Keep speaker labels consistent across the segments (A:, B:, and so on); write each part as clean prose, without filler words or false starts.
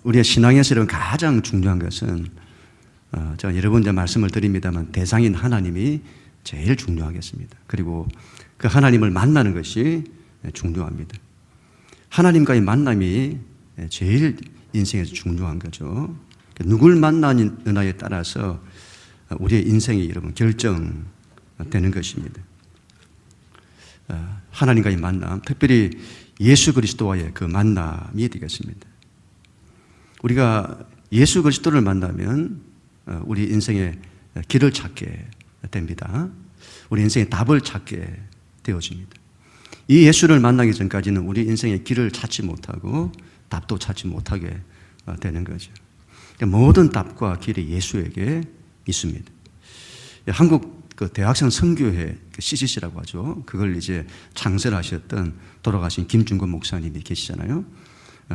A: 우리의 신앙에서 가장 중요한 것은 제가 여러 번 말씀을 드립니다만 대상인 하나님이 제일 중요하겠습니다. 그리고 그 하나님을 만나는 것이 중요합니다. 하나님과의 만남이 제일 인생에서 중요한 거죠. 누굴 만나느냐에 따라서 우리의 인생이 여러분 결정되는 것입니다. 하나님과의 만남, 특별히 예수 그리스도와의 그 만남이 되겠습니다. 우리가 예수 그리스도를 만나면 우리 인생의 길을 찾게 됩니다. 우리 인생의 답을 찾게 되어집니다. 이 예수를 만나기 전까지는 우리 인생의 길을 찾지 못하고 답도 찾지 못하게 되는 거죠. 모든 답과 길이 예수에게 있습니다. 한국 그 대학생 선교회 CCC라고 하죠. 그걸 이제 창설하셨던 돌아가신 김준권 목사님이 계시잖아요.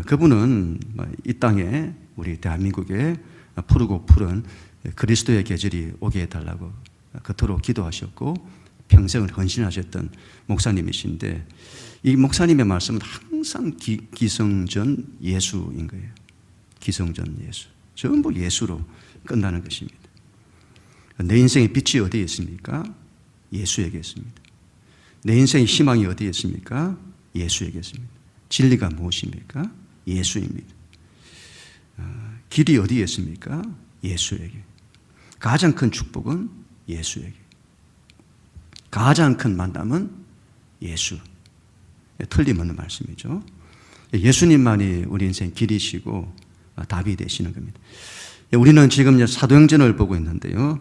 A: 그분은 이 땅에 우리 대한민국에 푸르고 푸른 그리스도의 계절이 오게 해달라고 그토록 기도하셨고 평생을 헌신하셨던 목사님이신데 이 목사님의 말씀은 항상 기성전 예수인 거예요. 기성전 예수. 전부 예수로 끝나는 것입니다. 내 인생의 빛이 어디에 있습니까? 예수에게 있습니다. 내 인생의 희망이 어디에 있습니까? 예수에게 있습니다. 진리가 무엇입니까? 예수입니다. 길이 어디에 있습니까? 예수에게. 가장 큰 축복은 예수에게. 가장 큰 만남은 예수. 틀림없는 말씀이죠. 예수님만이 우리 인생 길이시고 답이 되시는 겁니다. 우리는 지금 사도행전을 보고 있는데요.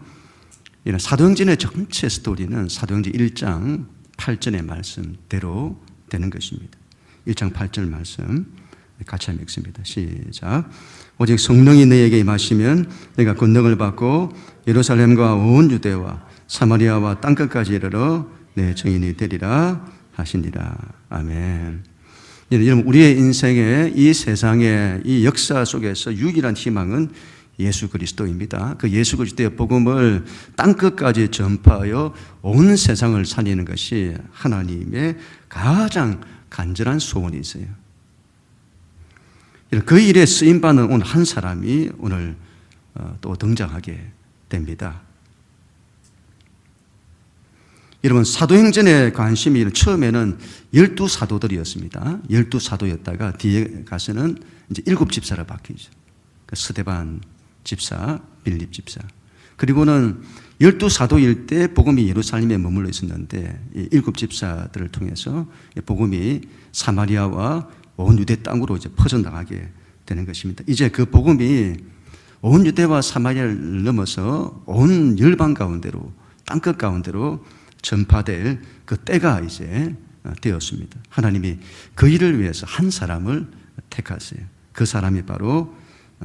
A: 사도행전의 전체 스토리는 사도행전 1장 8절의 말씀대로 되는 것입니다. 1장 8절 말씀 같이 한번 읽습니다. 시작. 오직 성령이 너에게 임하시면 내가 권능을 받고 예루살렘과 온 유대와 사마리아와 땅끝까지 이르러 내 증인이 되리라 하시니라. 아멘. 여러분, 우리의 인생의 이 세상의 이 역사 속에서 유일한 희망은 예수 그리스도입니다. 그 예수 그리스도의 복음을 땅끝까지 전파하여 온 세상을 살리는 것이 하나님의 가장 간절한 소원이 있어요. 그 일에 쓰임받는 오늘 한 사람이 오늘 또 등장하게 됩니다. 여러분, 사도행전에 관심이 처음에는 12사도들이었습니다. 12사도였다가 뒤에 가서는 이제 7집사로 바뀌죠. 스데반 집사, 빌립 집사. 그리고는 12사도일 때 복음이 예루살렘에 머물러 있었는데 7집사들을 통해서 복음이 사마리아와 온 유대 땅으로 이제 퍼져나가게 되는 것입니다. 이제 그 복음이 온 유대와 사마리아를 넘어서 온 열방 가운데로, 땅끝 가운데로 전파될 그 때가 이제 되었습니다. 하나님이 그 일을 위해서 한 사람을 택하세요. 그 사람이 바로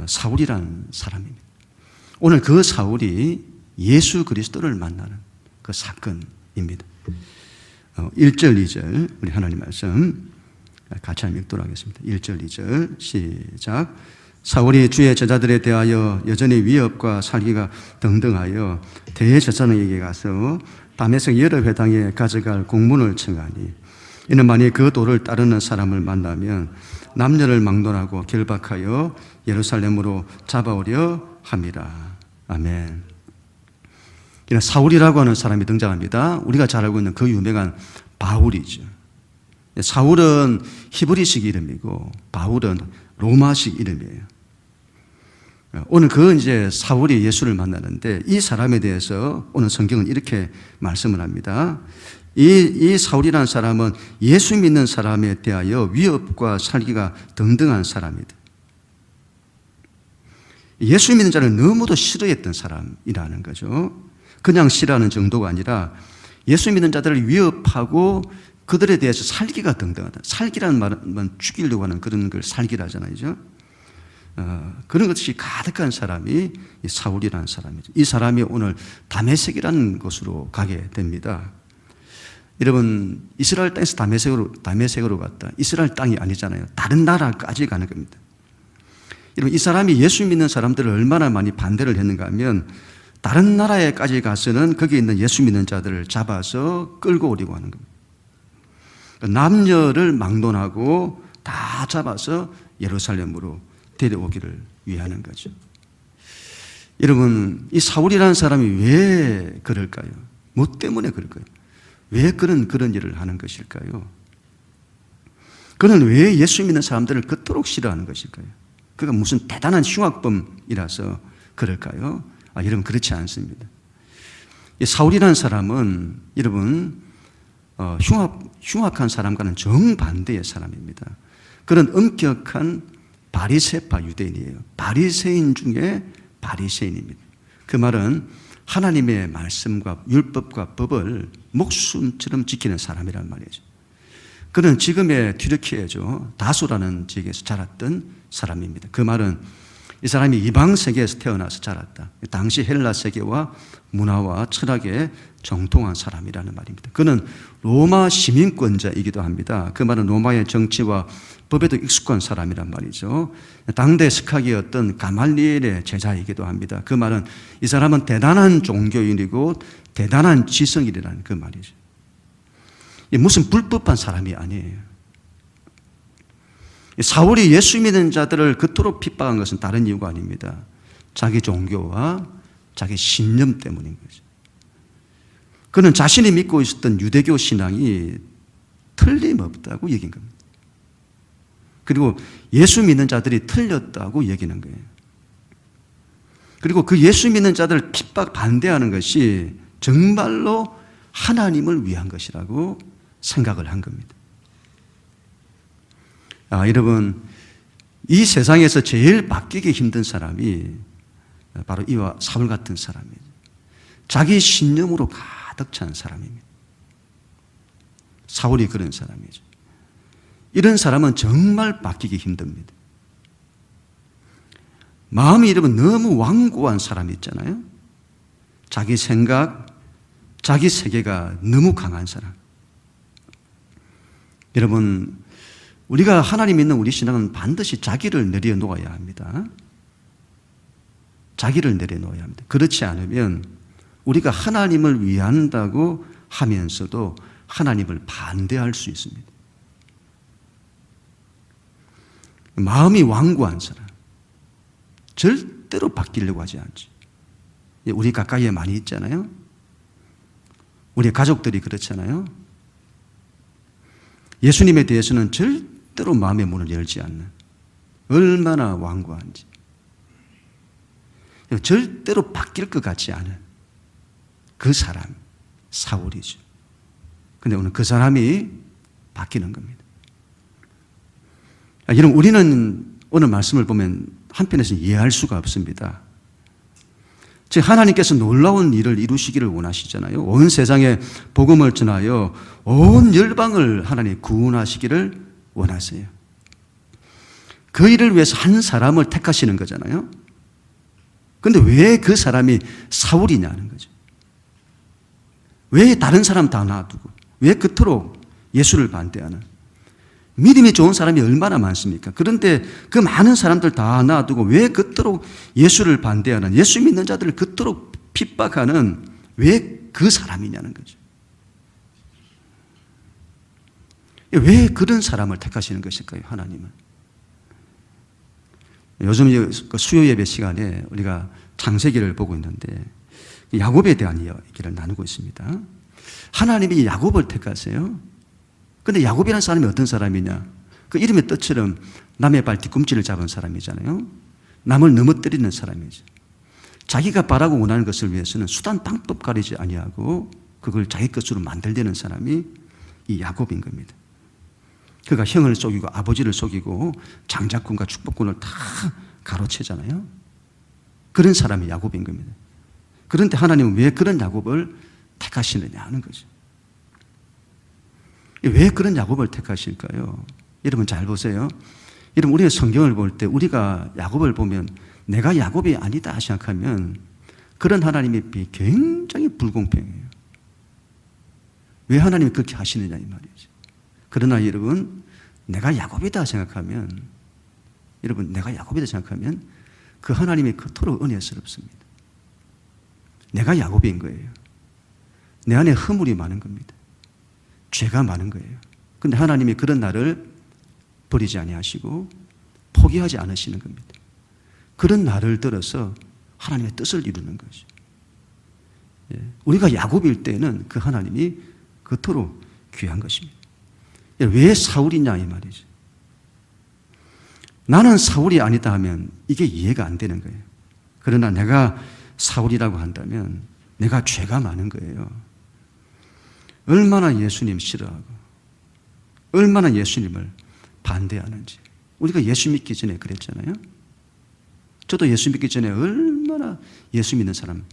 A: 사울이라는 사람입니다. 오늘 그 사울이 예수 그리스도를 만나는 그 사건입니다. 1절, 2절 우리 하나님 말씀 같이 한번 읽도록 하겠습니다. 1절, 2절 시작. 사울이 주의 제자들에 대하여 여전히 위협과 살기가 등등하여 대제사장에게 가서 다메섹 여러 회당에 가져갈 공문을 청하니 이는 만일 그 도를 따르는 사람을 만나면 남녀를 막론하고 결박하여 예루살렘으로 잡아오려 함이라. 아멘. 이런 사울이라고 하는 사람이 등장합니다. 우리가 잘 알고 있는 그 유명한 바울이죠. 사울은 히브리식 이름이고 바울은 로마식 이름이에요. 오늘 이제 사울이 예수를 만나는데 이 사람에 대해서 오늘 성경은 이렇게 말씀을 합니다. 이 사울이라는 사람은 예수 믿는 사람에 대하여 위협과 살기가 등등한 사람이다. 예수 믿는 자를 너무도 싫어했던 사람이라는 거죠. 그냥 싫어하는 정도가 아니라 예수 믿는 자들을 위협하고 그들에 대해서 살기가 등등하다. 살기라는 말은 죽이려고 하는 그런 걸 살기라잖아요. 그런 것이 가득한 사람이 사울이라는 사람이죠. 이 사람이 오늘 다메섹이라는 곳으로 가게 됩니다. 여러분, 이스라엘 땅에서 다메섹으로 갔다. 이스라엘 땅이 아니잖아요. 다른 나라까지 가는 겁니다. 여러분, 이 사람이 예수 믿는 사람들을 얼마나 많이 반대를 했는가 하면 다른 나라에까지 가서는 거기에 있는 예수 믿는 자들을 잡아서 끌고 오려고 하는 겁니다. 남녀를 막론하고 다 잡아서 예루살렘으로 데려오기를 위하는 거죠. 여러분, 이 사울이라는 사람이 왜 그럴까요? 뭐 때문에 그럴까요? 왜 그런 일을 하는 것일까요? 그는 왜 예수 믿는 사람들을 그토록 싫어하는 것일까요? 그가 무슨 대단한 흉악범이라서 그럴까요? 여러분, 그렇지 않습니다. 이 사울이라는 사람은 여러분 흉악한 사람과는 정반대의 사람입니다. 그런 엄격한 바리새파 유대인이에요. 바리새인 중에 바리새인입니다. 그 말은 하나님의 말씀과 율법과 법을 목숨처럼 지키는 사람이란 말이죠. 그는 지금의 튀르키예죠. 다소라는 지역에서 자랐던 사람입니다. 그 말은 이 사람이 이방 세계에서 태어나서 자랐다. 당시 헬라 세계와 문화와 철학에 정통한 사람이라는 말입니다. 그는 로마 시민권자이기도 합니다. 그 말은 로마의 정치와 법에도 익숙한 사람이란 말이죠. 당대 스카기였던 가말리엘의 제자이기도 합니다. 그 말은 이 사람은 대단한 종교인이고 대단한 지성인이라는 그 말이죠. 무슨 불법한 사람이 아니에요. 사울이 예수 믿는 자들을 그토록 핍박한 것은 다른 이유가 아닙니다. 자기 종교와 자기 신념 때문인 거죠. 그는 자신이 믿고 있었던 유대교 신앙이 틀림없다고 여긴 겁니다. 그리고 예수 믿는 자들이 틀렸다고 여기는 거예요. 그리고 그 예수 믿는 자들을 핍박 반대하는 것이 정말로 하나님을 위한 것이라고 생각을 한 겁니다. 여러분, 이 세상에서 제일 바뀌기 힘든 사람이 바로 이와 사울 같은 사람이에요. 자기 신념으로 가득 찬 사람입니다. 사울이 그런 사람이죠. 이런 사람은 정말 바뀌기 힘듭니다. 마음이 여러분 너무 완고한 사람이 있잖아요. 자기 생각, 자기 세계가 너무 강한 사람. 여러분, 우리가 하나님 믿는 우리 신앙은 반드시 자기를 내려놓아야 합니다. 자기를 내려놓아야 합니다. 그렇지 않으면 우리가 하나님을 위한다고 하면서도 하나님을 반대할 수 있습니다. 마음이 완고한 사람, 절대로 바뀌려고 하지 않죠. 우리 가까이에 많이 있잖아요. 우리 가족들이 그렇잖아요. 예수님에 대해서는 절대로 마음의 문을 열지 않는, 얼마나 완고한지, 절대로 바뀔 것 같지 않은 그 사람, 사울이죠. 근데 오늘 그 사람이 바뀌는 겁니다. 여러분, 우리는 오늘 말씀을 보면 한편에서는 이해할 수가 없습니다. 즉 하나님께서 놀라운 일을 이루시기를 원하시잖아요. 온 세상에 복음을 전하여 온 열방을 하나님 구원하시기를 원하세요. 그 일을 위해서 한 사람을 택하시는 거잖아요. 그런데 왜 그 사람이 사울이냐는 거죠. 왜 다른 사람 다 놔두고, 왜 그토록 예수를 반대하는, 믿음이 좋은 사람이 얼마나 많습니까? 그런데 그 많은 사람들 다 놔두고 왜 그토록 예수를 반대하는, 예수 믿는 자들을 그토록 핍박하는 왜 그 사람이냐는 거죠. 왜 그런 사람을 택하시는 것일까요, 하나님은? 요즘 수요 예배 시간에 우리가 창세기를 보고 있는데 야곱에 대한 이야기를 나누고 있습니다. 하나님이 야곱을 택하세요. 그런데 야곱이라는 사람이 어떤 사람이냐? 그 이름의 뜻처럼 남의 발 뒤꿈치를 잡은 사람이잖아요. 남을 넘어뜨리는 사람이죠. 자기가 바라고 원하는 것을 위해서는 수단 방법 가리지 아니하고 그걸 자기 것으로 만들려는 사람이 이 야곱인 겁니다. 그가 형을 속이고 아버지를 속이고 장자권과 축복권을 다 가로채잖아요. 그런 사람이 야곱인 겁니다. 그런데 하나님은 왜 그런 야곱을 택하시느냐 하는 거죠. 왜 그런 야곱을 택하실까요? 여러분 잘 보세요. 여러분 우리가 성경을 볼 때 우리가 야곱을 보면 내가 야곱이 아니다 생각하면 그런 하나님이 굉장히 불공평해요. 왜 하나님이 그렇게 하시느냐 이 말이죠. 그러나 여러분 내가 야곱이다 생각하면, 여러분 내가 야곱이다 생각하면 그 하나님이 그토록 은혜스럽습니다. 내가 야곱인 거예요. 내 안에 허물이 많은 겁니다. 죄가 많은 거예요. 그런데 하나님이 그런 나를 버리지 아니하시고 포기하지 않으시는 겁니다. 그런 날을 들어서 하나님의 뜻을 이루는 거죠. 우리가 야곱일 때는 그 하나님이 그토록 귀한 것입니다. 왜 사울이냐 이 말이죠. 나는 사울이 아니다 하면 이게 이해가 안 되는 거예요. 그러나 내가 사울이라고 한다면 내가 죄가 많은 거예요. 얼마나 예수님 싫어하고 얼마나 예수님을 반대하는지. 우리가 예수 믿기 전에 그랬잖아요. 저도 예수 믿기 전에 얼마나 예수 믿는 사람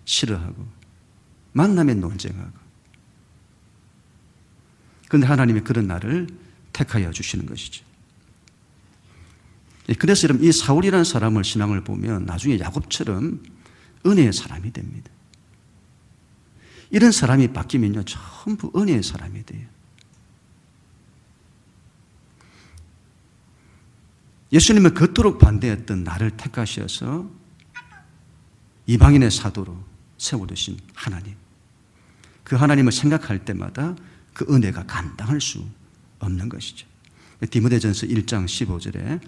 A: 싫어하고 만나면 논쟁하고. 그런데 하나님이 그런 나를 택하여 주시는 것이죠. 그래서 여러분 이 사울이라는 사람을 신앙을 보면 나중에 야곱처럼 은혜의 사람이 됩니다. 이런 사람이 바뀌면요 전부 은혜의 사람이 돼요. 예수님을 그토록 반대했던 나를 택하셔서 이방인의 사도로 세워두신 하나님. 그 하나님을 생각할 때마다 그 은혜가 감당할 수 없는 것이죠. 디모데전서 1장 15절에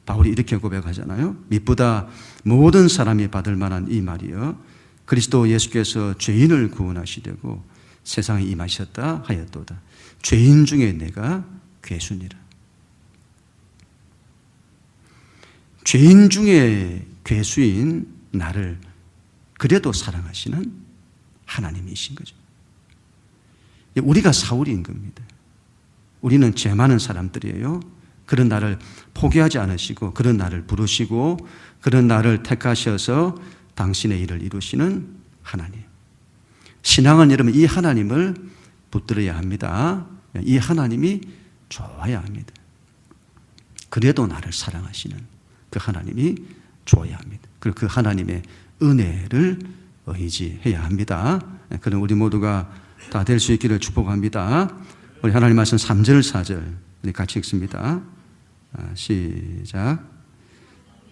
A: 바울이 이렇게 고백하잖아요. 미쁘다 모든 사람이 받을 만한 이 말이여 그리스도 예수께서 죄인을 구원하시려고 세상에 임하셨다 하였도다. 죄인 중에 내가 괴순이라. 죄인 중에 괴수인 나를 그래도 사랑하시는 하나님이신 거죠. 우리가 사울인 겁니다. 우리는 죄 많은 사람들이에요. 그런 나를 포기하지 않으시고 그런 나를 부르시고 그런 나를 택하셔서 당신의 일을 이루시는 하나님. 신앙은 여러분 이 하나님을 붙들어야 합니다. 이 하나님이 좋아야 합니다. 그래도 나를 사랑하시는 그 하나님이 좋아야 합니다. 그리고 그 하나님의 은혜를 의지해야 합니다. 그럼 우리 모두가 다 될 수 있기를 축복합니다. 우리 하나님 말씀 3절 4절 우리 같이 읽습니다. 시작.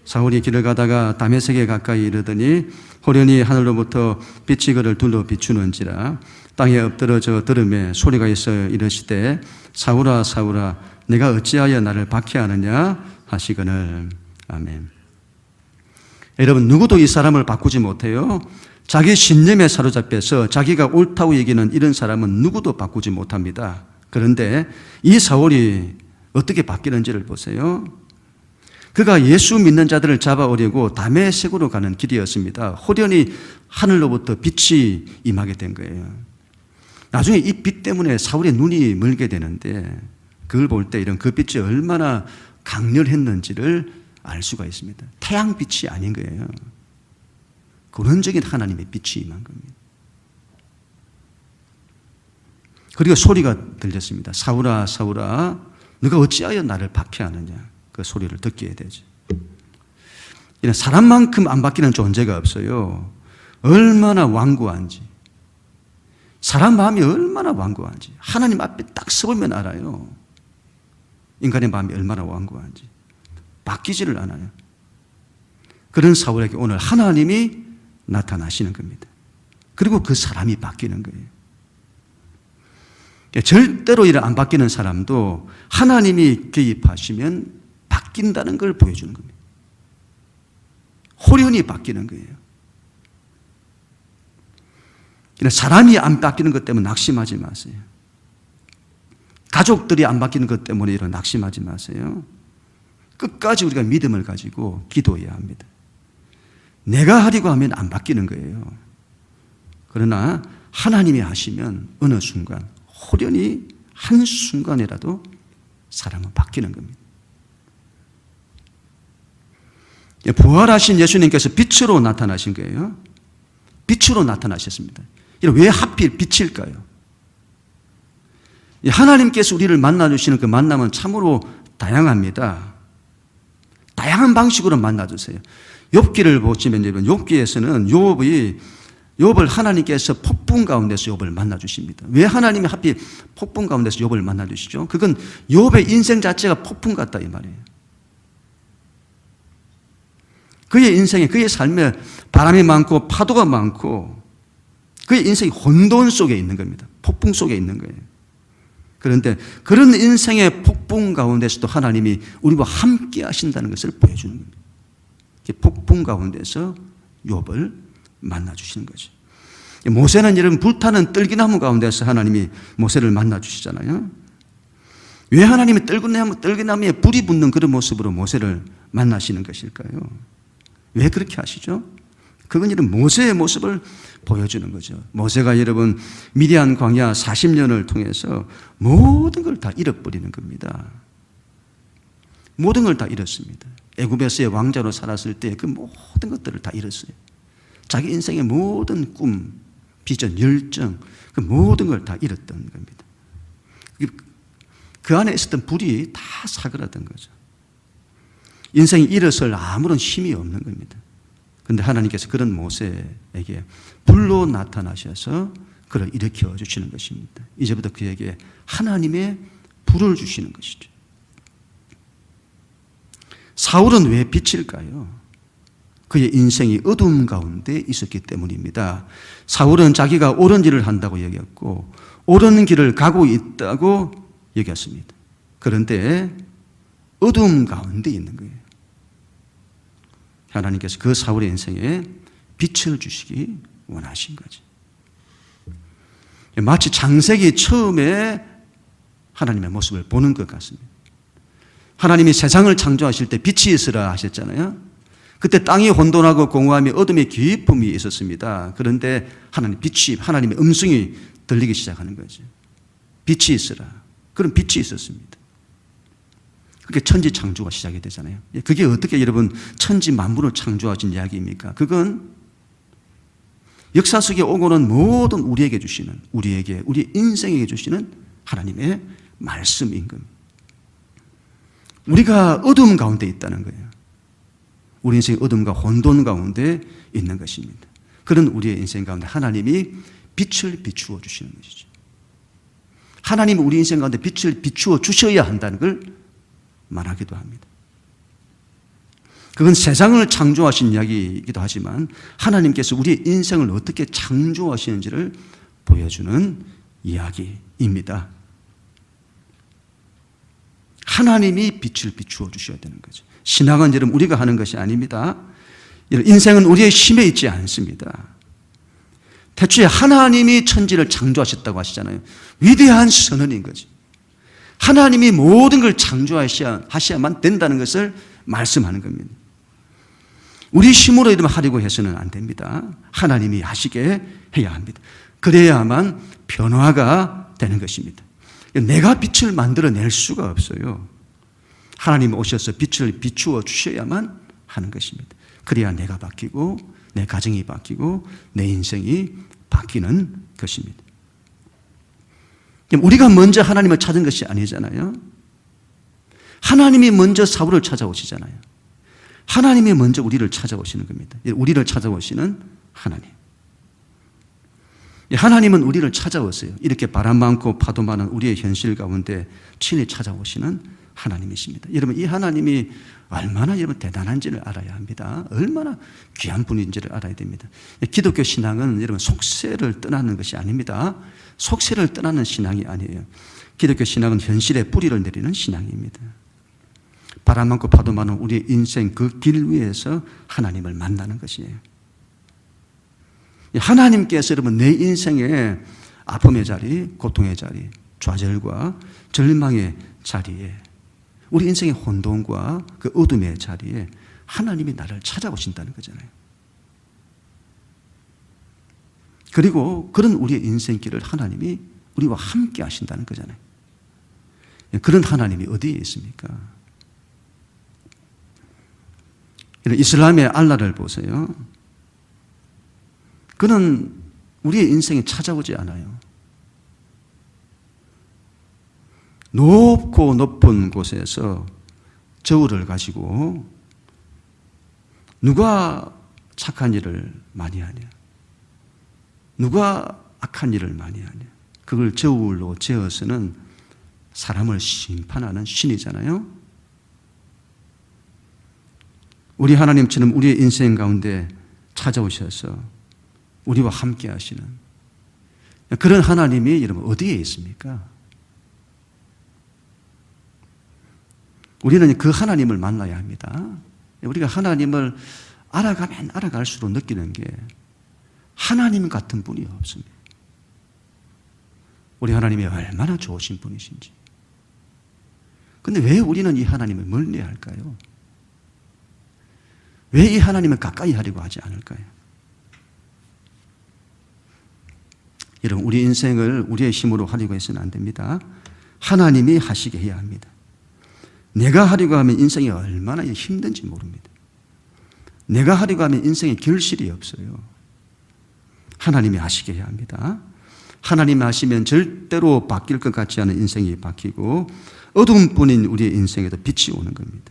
A: 사울이 길을 가다가 다메섹에 가까이 이르더니 호련히 하늘로부터 빛이 그를 둘러 비추는지라 땅에 엎드러져 들음에 소리가 있어 이르시되 사울아 사울아 내가 어찌하여 나를 박해하느냐 하시거늘. 아멘. 여러분 누구도 이 사람을 바꾸지 못해요. 자기 신념에 사로잡혀서 자기가 옳다고 여기는 이런 사람은 누구도 바꾸지 못합니다. 그런데 이 사울이 어떻게 바뀌는지를 보세요. 그가 예수 믿는 자들을 잡아오려고 다메섹으로 가는 길이었습니다. 호련히 하늘로부터 빛이 임하게 된 거예요. 나중에 이 빛 때문에 사울의 눈이 멀게 되는데 그걸 볼 때 이런 그 빛이 얼마나 강렬했는지를 알 수가 있습니다. 태양빛이 아닌 거예요. 근원적인 하나님의 빛이 임한 겁니다. 그리고 소리가 들렸습니다. 사울아 사울아 너가 어찌하여 나를 박해하느냐. 그 소리를 듣게 되죠. 이런 사람만큼 안 바뀌는 존재가 없어요. 얼마나 완고한지, 사람 마음이 얼마나 완고한지 하나님 앞에 딱 서보면 알아요. 인간의 마음이 얼마나 완고한지. 바뀌지를 않아요. 그런 사울에게 오늘 하나님이 나타나시는 겁니다. 그리고 그 사람이 바뀌는 거예요. 절대로 이런 안 바뀌는 사람도 하나님이 개입하시면 바뀐다는 걸 보여주는 겁니다. 호련히 바뀌는 거예요. 사람이 안 바뀌는 것 때문에 낙심하지 마세요. 가족들이 안 바뀌는 것 때문에 이런 낙심하지 마세요. 끝까지 우리가 믿음을 가지고 기도해야 합니다. 내가 하려고 하면 안 바뀌는 거예요. 그러나 하나님이 하시면 어느 순간 호련히 한순간이라도 사람은 바뀌는 겁니다. 부활하신 예수님께서 빛으로 나타나신 거예요. 빛으로 나타나셨습니다. 왜 하필 빛일까요? 하나님께서 우리를 만나주시는 그 만남은 참으로 다양합니다. 다양한 방식으로 만나주세요. 욥기를 보시면 욥기에서는 욥을 하나님께서 폭풍 가운데서 욥을 만나주십니다. 왜 하나님이 하필 폭풍 가운데서 욥을 만나주시죠? 그건 욥의 인생 자체가 폭풍 같다 이 말이에요. 그의 인생에, 그의 삶에 바람이 많고 파도가 많고 그의 인생이 혼돈 속에 있는 겁니다. 폭풍 속에 있는 거예요. 그런데 그런 인생의 폭풍 가운데서도 하나님이 우리와 함께 하신다는 것을 보여주는 겁니다. 폭풍 가운데서 욥을 만나주시는 거죠. 모세는 여러분 불타는 떨기나무 가운데서 하나님이 모세를 만나주시잖아요. 왜 하나님이 떨기나무에 불이 붙는 그런 모습으로 모세를 만나시는 것일까요? 왜 그렇게 하시죠? 그건 이런 모세의 모습을 보여주는 거죠. 모세가 여러분 미디안 광야 40년을 통해서 모든 걸 다 잃어버리는 겁니다. 모든 걸 다 잃었습니다. 애굽에서의 왕자로 살았을 때 그 모든 것들을 다 잃었어요. 자기 인생의 모든 꿈, 비전, 열정, 그 모든 걸 다 잃었던 겁니다. 그 안에 있었던 불이 다 사그라든 거죠. 인생이 일어설 아무런 힘이 없는 겁니다. 그런데 하나님께서 그런 모세에게 불로 나타나셔서 그를 일으켜 주시는 것입니다. 이제부터 그에게 하나님의 불을 주시는 것이죠. 사울은 왜 빛일까요? 그의 인생이 어둠 가운데 있었기 때문입니다. 사울은 자기가 옳은 일을 한다고 여겼고 옳은 길을 가고 있다고 여겼습니다. 그런데 어둠 가운데 있는 거예요. 하나님께서 그 사울의 인생에 빛을 주시기 원하신 거죠. 마치 창세기 처음에 하나님의 모습을 보는 것 같습니다. 하나님이 세상을 창조하실 때 빛이 있으라 하셨잖아요. 그때 땅이 혼돈하고 공허함이 어둠의 깊음이 있었습니다. 그런데 하나님의 음성이 들리기 시작하는 거죠. 빛이 있으라. 그런 빛이 있었습니다. 그게 천지 창조가 시작이 되잖아요. 그게 어떻게 여러분 천지 만물을 창조하신 이야기입니까? 그건 역사 속에 오고는 모든 우리에게 주시는, 우리 인생에게 주시는 하나님의 말씀인 겁니다. 우리가 어둠 가운데 있다는 거예요. 우리 인생이 어둠과 혼돈 가운데 있는 것입니다. 그런 우리의 인생 가운데 하나님이 빛을 비추어 주시는 것이죠. 하나님이 우리 인생 가운데 빛을 비추어 주셔야 한다는 걸 말하기도 합니다. 그건 세상을 창조하신 이야기이기도 하지만 하나님께서 우리의 인생을 어떻게 창조하시는지를 보여주는 이야기입니다. 하나님이 빛을 비추어 주셔야 되는 거죠. 신앙은 여러분 우리가 하는 것이 아닙니다. 인생은 우리의 힘에 있지 않습니다. 태초에 하나님이 천지를 창조하셨다고 하시잖아요. 위대한 선언인 거죠. 하나님이 모든 걸 창조하셔야만 된다는 것을 말씀하는 겁니다. 우리 힘으로 이러면 하려고 해서는 안 됩니다. 하나님이 하시게 해야 합니다. 그래야만 변화가 되는 것입니다. 내가 빛을 만들어낼 수가 없어요. 하나님 오셔서 빛을 비추어 주셔야만 하는 것입니다. 그래야 내가 바뀌고 내 가정이 바뀌고 내 인생이 바뀌는 것입니다. 우리가 먼저 하나님을 찾은 것이 아니잖아요. 하나님이 먼저 사울을 찾아오시잖아요. 하나님이 먼저 우리를 찾아오시는 겁니다. 우리를 찾아오시는 하나님. 하나님은 우리를 찾아오세요. 이렇게 바람 많고 파도 많은 우리의 현실 가운데 친히 찾아오시는 하나님이십니다. 여러분, 이 하나님이 얼마나 여러분 대단한지를 알아야 합니다. 얼마나 귀한 분인지를 알아야 됩니다. 기독교 신앙은 여러분 속세를 떠나는 것이 아닙니다. 속세를 떠나는 신앙이 아니에요. 기독교 신앙은 현실에 뿌리를 내리는 신앙입니다. 바람 많고 파도 많은 우리의 인생 그 길 위에서 하나님을 만나는 것이에요. 하나님께서 여러분 내 인생의 아픔의 자리, 고통의 자리, 좌절과 절망의 자리에, 우리 인생의 혼돈과 그 어둠의 자리에 하나님이 나를 찾아오신다는 거잖아요. 그리고 그런 우리의 인생길을 하나님이 우리와 함께 하신다는 거잖아요. 그런 하나님이 어디에 있습니까? 이슬람의 알라를 보세요. 그는 우리의 인생에 찾아오지 않아요. 높고 높은 곳에서 저울을 가지고 누가 착한 일을 많이 하냐, 누가 악한 일을 많이 하냐, 그걸 저울로 재어서는 사람을 심판하는 신이잖아요. 우리 하나님처럼 우리의 인생 가운데 찾아오셔서 우리와 함께 하시는 그런 하나님이 여러분 어디에 있습니까? 우리는 그 하나님을 만나야 합니다. 우리가 하나님을 알아가면 알아갈수록 느끼는 게 하나님 같은 분이 없습니다. 우리 하나님이 얼마나 좋으신 분이신지. 근데 왜 우리는 이 하나님을 멀리 할까요? 왜 이 하나님을 가까이 하려고 하지 않을까요? 여러분, 우리 인생을 우리의 힘으로 하려고 해서는 안 됩니다. 하나님이 하시게 해야 합니다. 내가 하려고 하면 인생이 얼마나 힘든지 모릅니다. 내가 하려고 하면 인생에 결실이 없어요. 하나님이 하시게 해야 합니다. 하나님이 하시면 절대로 바뀔 것 같지 않은 인생이 바뀌고 어둠뿐인 우리의 인생에도 빛이 오는 겁니다.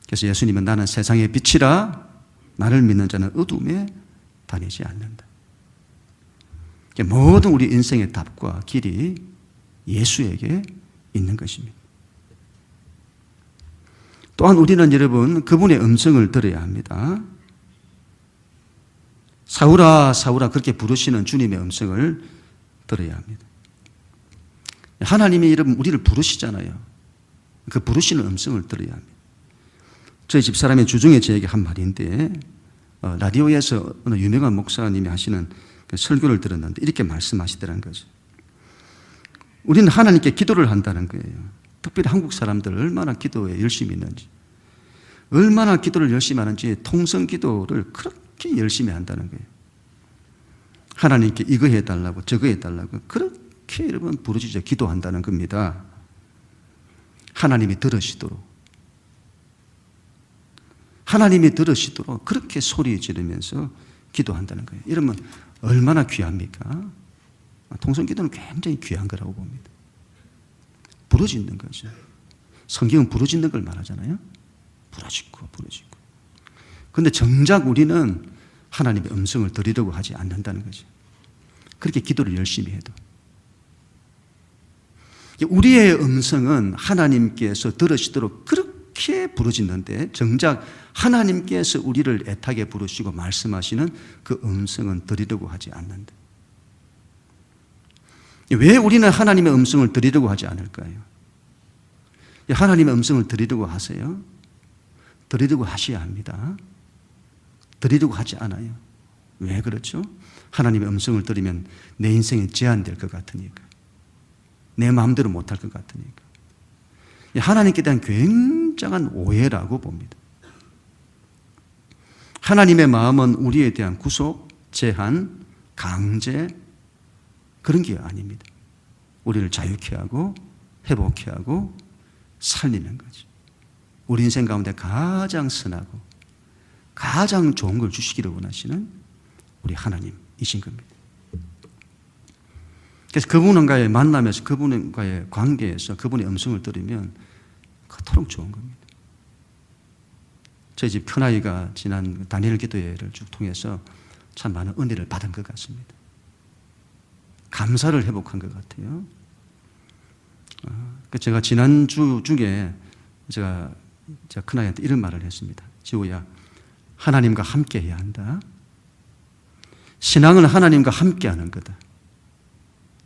A: 그래서 예수님은 나는 세상의 빛이라 나를 믿는 자는 어둠에 다니지 않는다. 모든 우리 인생의 답과 길이 예수에게 있는 것입니다. 또한 우리는 여러분 그분의 음성을 들어야 합니다. 사울아 사울아 그렇게 부르시는 주님의 음성을 들어야 합니다. 하나님이 여러분 우리를 부르시잖아요. 그 부르시는 음성을 들어야 합니다. 저희 집사람의 주중에 저에게 한 말인데 라디오에서 어느 유명한 목사님이 하시는 그 설교를 들었는데 이렇게 말씀하시더라는 거죠. 우리는 하나님께 기도를 한다는 거예요. 특별히 한국 사람들 얼마나 기도에 열심히 있는지, 얼마나 기도를 열심히 하는지 통성 기도를 그렇게 열심히 한다는 거예요. 하나님께 이거 해달라고 저거 해달라고 그렇게 여러분 부르짖어 기도한다는 겁니다. 하나님이 들으시도록, 하나님이 들으시도록 그렇게 소리 지르면서 기도한다는 거예요. 이러면 얼마나 귀합니까? 통성 기도는 굉장히 귀한 거라고 봅니다. 부르짖는 거죠. 성경은 부르짖는 걸 말하잖아요. 부르짖고. 그런데 정작 우리는 하나님의 음성을 들으려고 하지 않는다는 거죠. 그렇게 기도를 열심히 해도. 우리의 음성은 하나님께서 들으시도록 그렇게 부르짖는데 정작 하나님께서 우리를 애타게 부르시고 말씀하시는 그 음성은 들으려고 하지 않는다. 왜 우리는 하나님의 음성을 들으려고 하지 않을까요? 하나님의 음성을 들으려고 하세요? 들으려고 하셔야 합니다. 들으려고 하지 않아요. 왜 그렇죠? 하나님의 음성을 들으면 내 인생이 제한될 것 같으니까. 내 마음대로 못할 것 같으니까. 하나님께 대한 굉장한 오해라고 봅니다. 하나님의 마음은 우리에 대한 구속, 제한, 강제 그런 게 아닙니다. 우리를 자유케 하고 회복케 하고 살리는 거죠. 우리 인생 가운데 가장 선하고 가장 좋은 걸 주시기를 원하시는 우리 하나님이신 겁니다. 그래서 그분과의 만남에서 그분과의 관계에서 그분의 음성을 들으면 그토록 좋은 겁니다. 저희 집 큰아이가 지난 다니엘 기도회를 쭉 통해서 참 많은 은혜를 받은 것 같습니다. 감사를 회복한 것 같아요. 제가 지난주 중에 제가 큰아이한테 이런 말을 했습니다. 지호야, 하나님과 함께 해야 한다. 신앙은 하나님과 함께 하는 거다.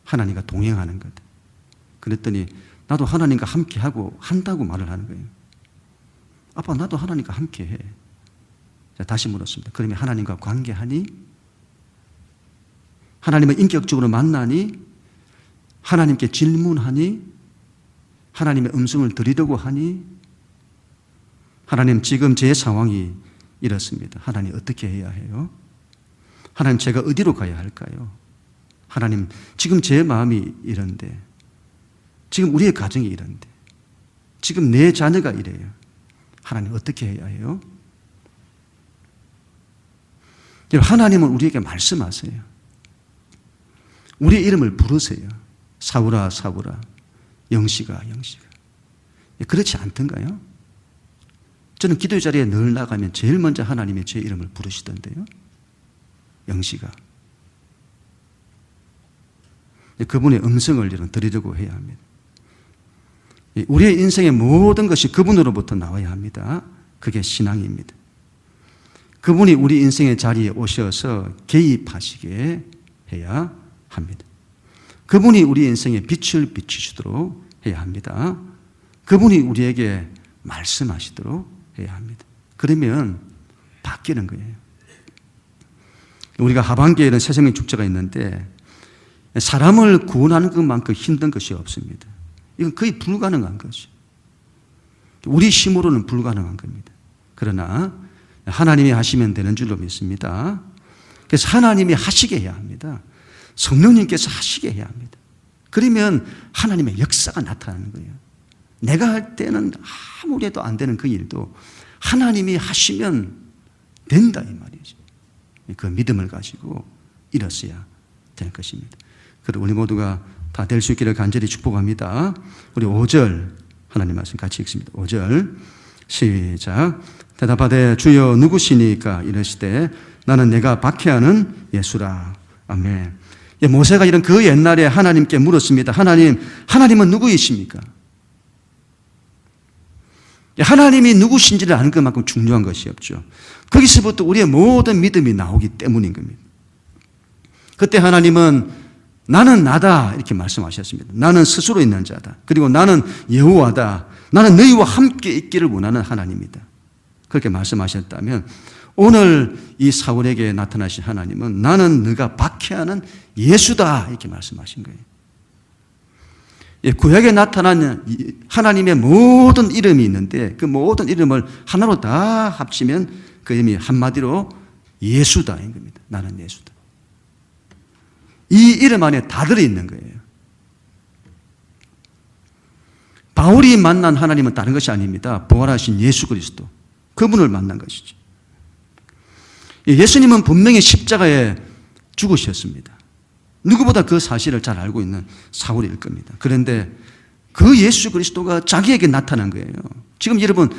A: 하나님과 동행하는 거다. 그랬더니 나도 하나님과 함께 하고 한다고 말을 하는 거예요. 아빠, 나도 하나님과 함께 해. 제가 다시 물었습니다. 그러면 하나님과 관계하니? 하나님을 인격적으로 만나니? 하나님께 질문하니? 하나님의 음성을 들으려고 하니? 하나님, 지금 제 상황이 이렇습니다. 하나님, 어떻게 해야 해요? 하나님, 제가 어디로 가야 할까요? 하나님, 지금 제 마음이 이런데, 지금 우리의 가정이 이런데, 지금 내 자녀가 이래요. 하나님, 어떻게 해야 해요? 하나님은 우리에게 말씀하세요. 우리의 이름을 부르세요. 사울아, 사울아, 영시가, 영시가. 그렇지 않던가요? 저는 기도의 자리에 늘 나가면 제일 먼저 하나님의 제 이름을 부르시던데요. 영시가. 그분의 음성을 들으려고 해야 합니다. 우리의 인생의 모든 것이 그분으로부터 나와야 합니다. 그게 신앙입니다. 그분이 우리 인생의 자리에 오셔서 개입하시게 해야 합니다. 그분이 우리 인생에 빛을 비추시도록 해야 합니다. 그분이 우리에게 말씀하시도록 해야 합니다. 그러면 바뀌는 거예요. 우리가 하반기에는 새생명 축제가 있는데 사람을 구원하는 것만큼 힘든 것이 없습니다. 이건 거의 불가능한 것이죠. 우리 힘으로는 불가능한 겁니다. 그러나 하나님이 하시면 되는 줄로 믿습니다. 그래서 하나님이 하시게 해야 합니다. 성령님께서 하시게 해야 합니다. 그러면 하나님의 역사가 나타나는 거예요. 내가 할 때는 아무리 해도 안 되는 그 일도 하나님이 하시면 된다 이 말이죠. 그 믿음을 가지고 일었어야 되는 것입니다. 그리고 우리 모두가 다 될 수 있기를 간절히 축복합니다. 우리 5절 하나님 말씀 같이 읽습니다. 5절 시작. 대답하되 주여 누구시니까 이르시되 나는 내가 박해하는 예수라. 아멘. 모세가 이런 그 옛날에 하나님께 물었습니다. 하나님은 누구이십니까? 하나님이 누구신지를 아는 것만큼 중요한 것이 없죠. 거기서부터 우리의 모든 믿음이 나오기 때문인 겁니다. 그때 하나님은 나는 나다 이렇게 말씀하셨습니다. 나는 스스로 있는 자다. 그리고 나는 여호와다. 나는 너희와 함께 있기를 원하는 하나님이다. 그렇게 말씀하셨다면 오늘 이 사울에게 나타나신 하나님은 나는 네가 박해하는 예수다 이렇게 말씀하신 거예요. 구약에 나타난 하나님의 모든 이름이 있는데 그 모든 이름을 하나로 다 합치면 그 이름이 한마디로 예수다인 겁니다. 나는 예수다. 이 이름 안에 다 들어있는 거예요. 바울이 만난 하나님은 다른 것이 아닙니다. 부활하신 예수 그리스도. 그분을 만난 것이죠. 예수님은 분명히 십자가에 죽으셨습니다. 누구보다 그 사실을 잘 알고 있는 사울일 겁니다. 그런데 그 예수 그리스도가 자기에게 나타난 거예요. 지금 여러분,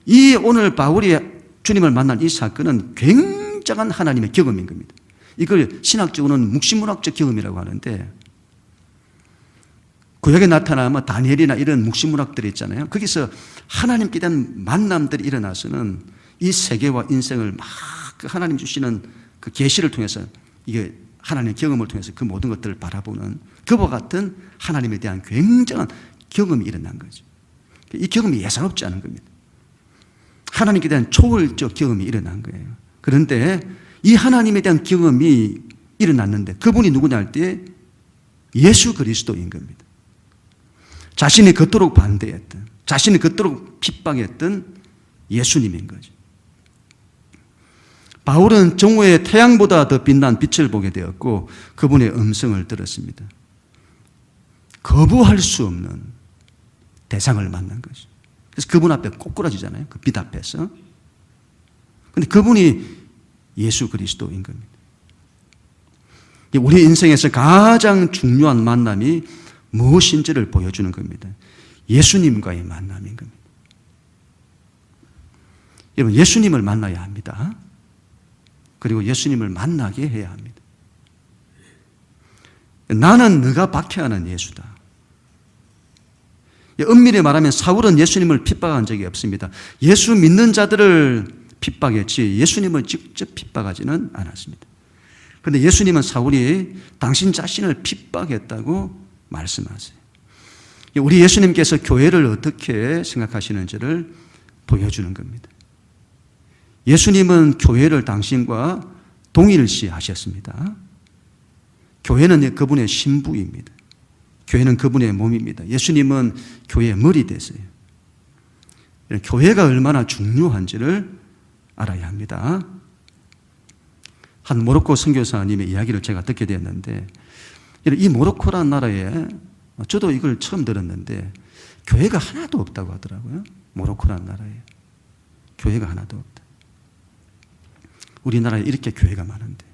A: 이 오늘 바울이 주님을 만난 이 사건은 굉장한 하나님의 경험인 겁니다. 이걸 신학적으로는 묵시문학적 경험이라고 하는데 구약에 나타나면 다니엘이나 이런 묵시문학들이 있잖아요. 거기서 하나님께 대한 만남들이 일어나서는 이 세계와 인생을 막 하나님 주시는 그 계시를 통해서 이게 하나님의 경험을 통해서 그 모든 것들을 바라보는 그와 같은 하나님에 대한 굉장한 경험이 일어난 거죠. 이 경험이 예사롭지 않은 겁니다. 하나님께 대한 초월적 경험이 일어난 거예요. 그런데 이 하나님에 대한 경험이 일어났는데 그분이 누구냐 할 때 예수 그리스도인 겁니다. 자신이 그토록 반대했던, 자신이 그토록 핍박했던 예수님인 거죠. 바울은 정오에 태양보다 더 빛난 빛을 보게 되었고 그분의 음성을 들었습니다. 거부할 수 없는 대상을 만난 거죠. 그래서 그분 앞에 꼬꾸라지잖아요. 그 빛 앞에서. 그런데 그분이 예수 그리스도인 겁니다. 우리 인생에서 가장 중요한 만남이 무엇인지를 보여주는 겁니다. 예수님과의 만남인 겁니다. 여러분, 예수님을 만나야 합니다. 그리고 예수님을 만나게 해야 합니다. 나는 네가 박해하는 예수다. 엄밀히 말하면 사울은 예수님을 핍박한 적이 없습니다. 예수 믿는 자들을 핍박했지 예수님을 직접 핍박하지는 않았습니다. 그런데 예수님은 사울이 당신 자신을 핍박했다고 말씀하세요. 우리 예수님께서 교회를 어떻게 생각하시는지를 보여주는 겁니다. 예수님은 교회를 당신과 동일시 하셨습니다. 교회는 그분의 신부입니다. 교회는 그분의 몸입니다. 예수님은 교회의 머리 되세요. 교회가 얼마나 중요한지를 알아야 합니다. 한 모로코 선교사님의 이야기를 제가 듣게 되었는데 이 모로코라는 나라에 저도 이걸 처음 들었는데 교회가 하나도 없다고 하더라고요. 모로코라는 나라에 교회가 하나도 없다. 우리나라에 이렇게 교회가 많은데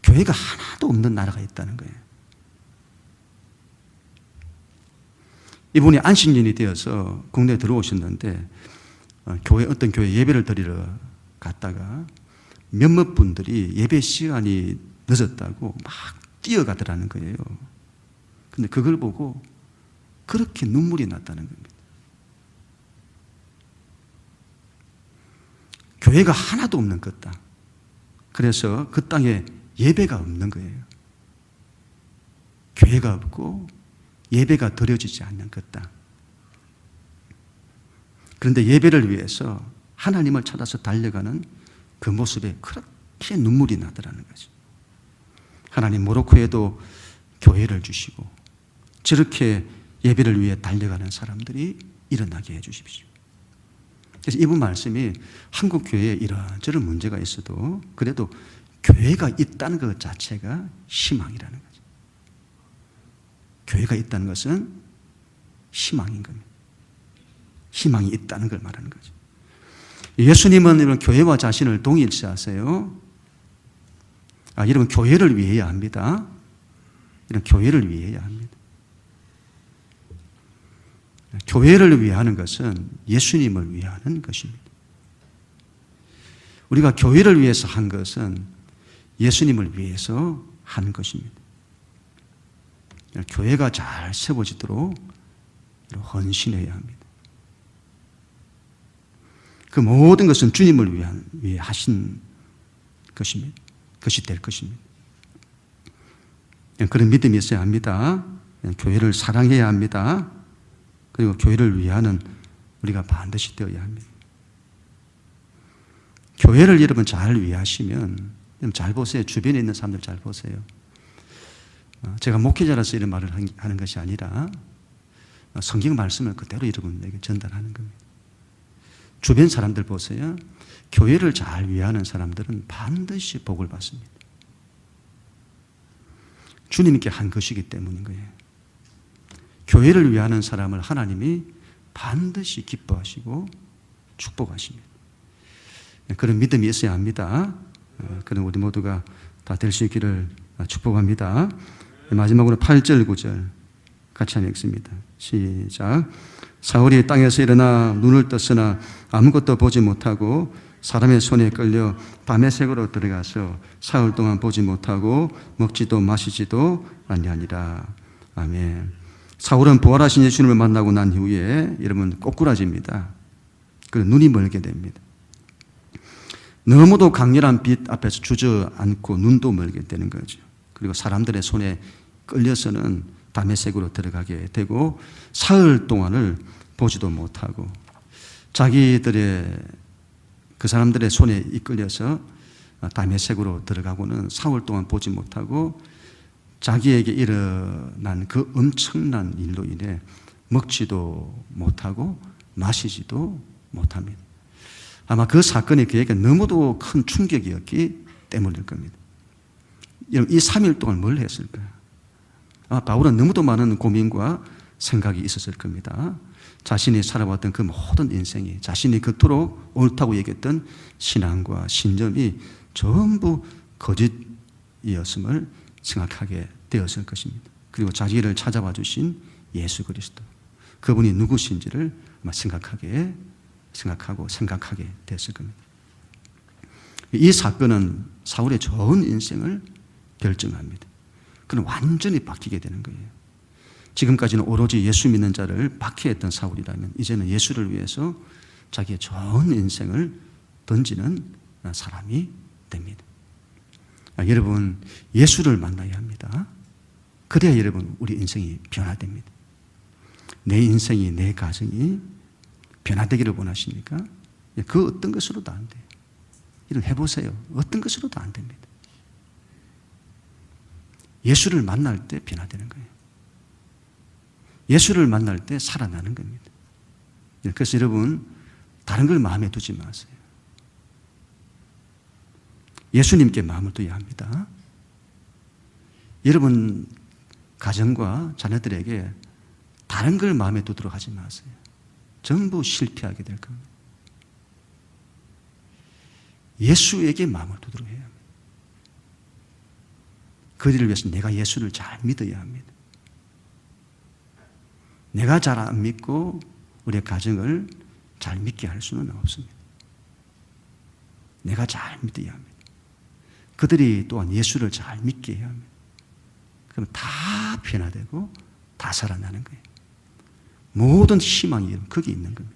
A: 교회가 하나도 없는 나라가 있다는 거예요. 이분이 안식년이 되어서 국내에 들어오셨는데 어떤 교회 예배를 드리러 갔다가 몇몇 분들이 예배 시간이 늦었다고 막 뛰어가더라는 거예요. 근데 그걸 보고 그렇게 눈물이 났다는 겁니다. 교회가 하나도 없는 그 땅. 그래서 그 땅에 예배가 없는 거예요. 교회가 없고 예배가 드려지지 않는 그 땅. 그런데 예배를 위해서 하나님을 찾아서 달려가는 그 모습에 그렇게 눈물이 나더라는 거죠. 하나님, 모로코에도 교회를 주시고 저렇게 예배를 위해 달려가는 사람들이 일어나게 해 주십시오. 그래서 이분 말씀이 한국 교회에 이런저런 문제가 있어도 그래도 교회가 있다는 것 자체가 희망이라는 거죠. 교회가 있다는 것은 희망인 겁니다. 희망이 있다는 걸 말하는 거죠. 예수님은 이런 교회와 자신을 동일시하세요. 여러분, 교회를 위해야 합니다. 이런 교회를 위해야 합니다. 교회를 위하는 것은 예수님을 위하는 것입니다. 우리가 교회를 위해서 한 것은 예수님을 위해서 하는 것입니다. 교회가 잘 세워지도록 헌신해야 합니다. 그 모든 것은 주님을 위해 하신 것입니다. 그것이 될 것입니다. 그런 믿음이 있어야 합니다. 교회를 사랑해야 합니다. 그리고 교회를 위하는 우리가 반드시 되어야 합니다. 교회를 여러분 잘 위하시면, 잘 보세요. 주변에 있는 사람들 잘 보세요. 제가 목회자라서 이런 말을 하는 것이 아니라 성경 말씀을 그대로 여러분에게 전달하는 겁니다. 주변 사람들 보세요. 교회를 잘 위하는 사람들은 반드시 복을 받습니다. 주님께 한 것이기 때문인 거예요. 교회를 위하는 사람을 하나님이 반드시 기뻐하시고 축복하십니다. 그런 믿음이 있어야 합니다. 그런 우리 모두가 다 될 수 있기를 축복합니다. 마지막으로 8절, 9절 같이 한번 읽습니다. 시작. 사울이 땅에서 일어나 눈을 떴으나 아무것도 보지 못하고 사람의 손에 끌려 다메섹으로 들어가서 사흘 동안 보지 못하고 먹지도 마시지도 아니하니라. 아멘. 사울은 부활하신 예수님을 만나고 난 이후에 여러분 꼬꾸라집니다. 그리고 눈이 멀게 됩니다. 너무도 강렬한 빛 앞에서 주저앉고 눈도 멀게 되는 거죠. 그리고 사람들의 손에 끌려서는 다메섹으로 들어가게 되고 사흘 동안을 보지도 못하고 자기들의 그 사람들의 손에 이끌려서 다메섹으로 들어가고는 사흘 동안 보지 못하고 자기에게 일어난 그 엄청난 일로 인해 먹지도 못하고 마시지도 못합니다. 아마 그 사건이 그에게 너무도 큰 충격이었기 때문일 겁니다. 이 3일 동안 뭘 했을까요? 아마 바울은 너무도 많은 고민과 생각이 있었을 겁니다. 자신이 살아왔던 그 모든 인생이 자신이 그토록 옳다고 얘기했던 신앙과 신념이 전부 거짓이었음을 생각하게 되었을 것입니다. 그리고 자기를 찾아와 주신 예수 그리스도, 그분이 누구신지를 아마 생각하게 됐을 겁니다. 이 사건은 사울의 전 인생을 결정합니다. 그는 완전히 바뀌게 되는 거예요. 지금까지는 오로지 예수 믿는 자를 박해했던 사울이라면 이제는 예수를 위해서 자기의 전 인생을 던지는 사람이 됩니다. 여러분, 예수를 만나야 합니다. 그래야 여러분 우리 인생이 변화됩니다. 내 인생이, 내 가정이 변화되기를 원하십니까? 그 어떤 것으로도 안 돼요. 이런 해보세요. 어떤 것으로도 안 됩니다. 예수를 만날 때 변화되는 거예요. 예수를 만날 때 살아나는 겁니다. 그래서 여러분, 다른 걸 마음에 두지 마세요. 예수님께 마음을 둬야 합니다. 여러분 가정과 자녀들에게 다른 걸 마음에 두도록 하지 마세요. 전부 실패하게 될 겁니다. 예수에게 마음을 두도록 해야 합니다. 그 일을 위해서 내가 예수를 잘 믿어야 합니다. 내가 잘 안 믿고 우리의 가정을 잘 믿게 할 수는 없습니다. 내가 잘 믿어야 합니다. 그들이 또한 예수를 잘 믿게 해야 합니다. 그럼 다 변화되고 다 살아나는 거예요. 모든 희망이 거기 있는 겁니다.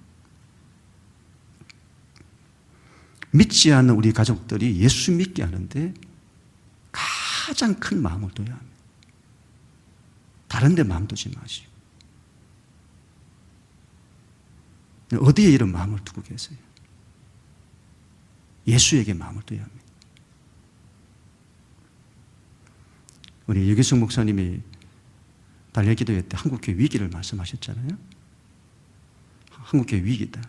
A: 믿지 않는 우리 가족들이 예수 믿게 하는데 가장 큰 마음을 둬야 합니다. 다른 데 마음 두지 마시고 어디에 이런 마음을 두고 계세요? 예수에게 마음을 둬야 합니다. 우리 유기성 목사님이 달려기도회 때 한국교회 위기를 말씀하셨잖아요. 한국교회 위기다.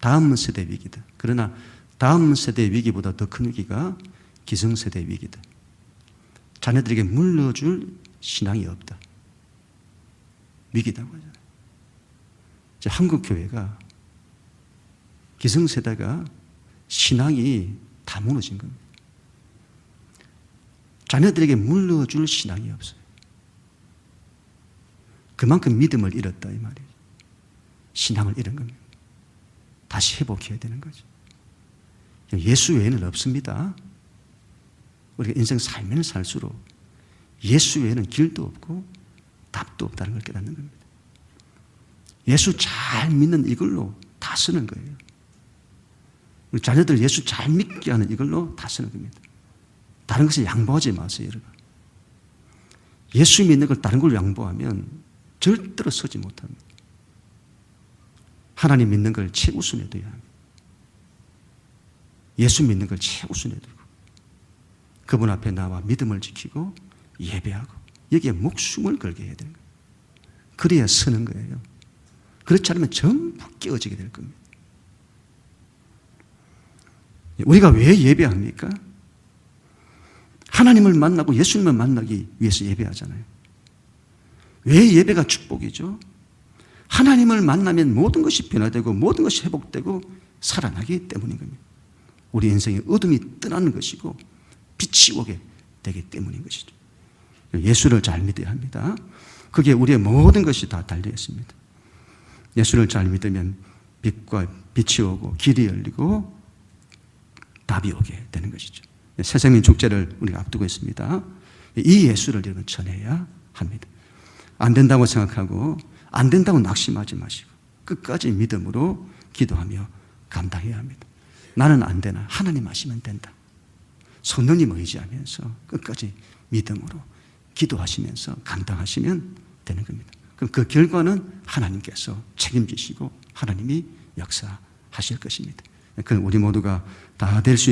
A: 다음 세대 위기다. 그러나 다음 세대 위기보다 더 큰 위기가 기성세대 위기다. 자녀들에게 물려줄 신앙이 없다. 위기다고 하잖아요. 이제 한국교회가 기성세대가 신앙이 다 무너진 겁니다. 자녀들에게 물려줄 신앙이 없어요. 그만큼 믿음을 잃었다 이 말이에요. 신앙을 잃은 겁니다. 다시 회복해야 되는 거죠. 예수 외에는 없습니다. 우리가 인생 살면 살수록 예수 외에는 길도 없고 답도 없다는 걸 깨닫는 겁니다. 예수 잘 믿는 이걸로 다 쓰는 거예요. 우리 자녀들 예수 잘 믿게 하는 이걸로 다 쓰는 겁니다. 다른 것을 양보하지 마세요, 여러분. 예수 믿는 걸 다른 걸로 양보하면 절대로 서지 못합니다. 하나님 믿는 걸 최우선에 둬야 합니다. 예수 믿는 걸 최우선에 두고 그분 앞에 나와 믿음을 지키고 예배하고 여기에 목숨을 걸게 해야 되는 거예요. 그래야 서는 거예요. 그렇지 않으면 전부 깨어지게 될 겁니다. 우리가 왜 예배합니까? 하나님을 만나고 예수님을 만나기 위해서 예배하잖아요. 왜 예배가 축복이죠? 하나님을 만나면 모든 것이 변화되고 모든 것이 회복되고 살아나기 때문인 겁니다. 우리 인생의 어둠이 떠나는 것이고 빛이 오게 되기 때문인 것이죠. 예수를 잘 믿어야 합니다. 그게 우리의 모든 것이 다 달려 있습니다. 예수를 잘 믿으면 빛과 빛이 오고 길이 열리고 답이 오게 되는 것이죠. 새생민 축제를 우리가 앞두고 있습니다. 이 예수를 여러분 전해야 합니다. 안 된다고 생각하고 안 된다고 낙심하지 마시고 끝까지 믿음으로 기도하며 감당해야 합니다. 나는 안 되나? 하나님 하시면 된다. 성령님 의지하면서 끝까지 믿음으로 기도하시면서 감당하시면 되는 겁니다. 그럼 그 결과는 하나님께서 책임지시고 하나님이 역사하실 것입니다. 그건 우리 모두가 다 될 수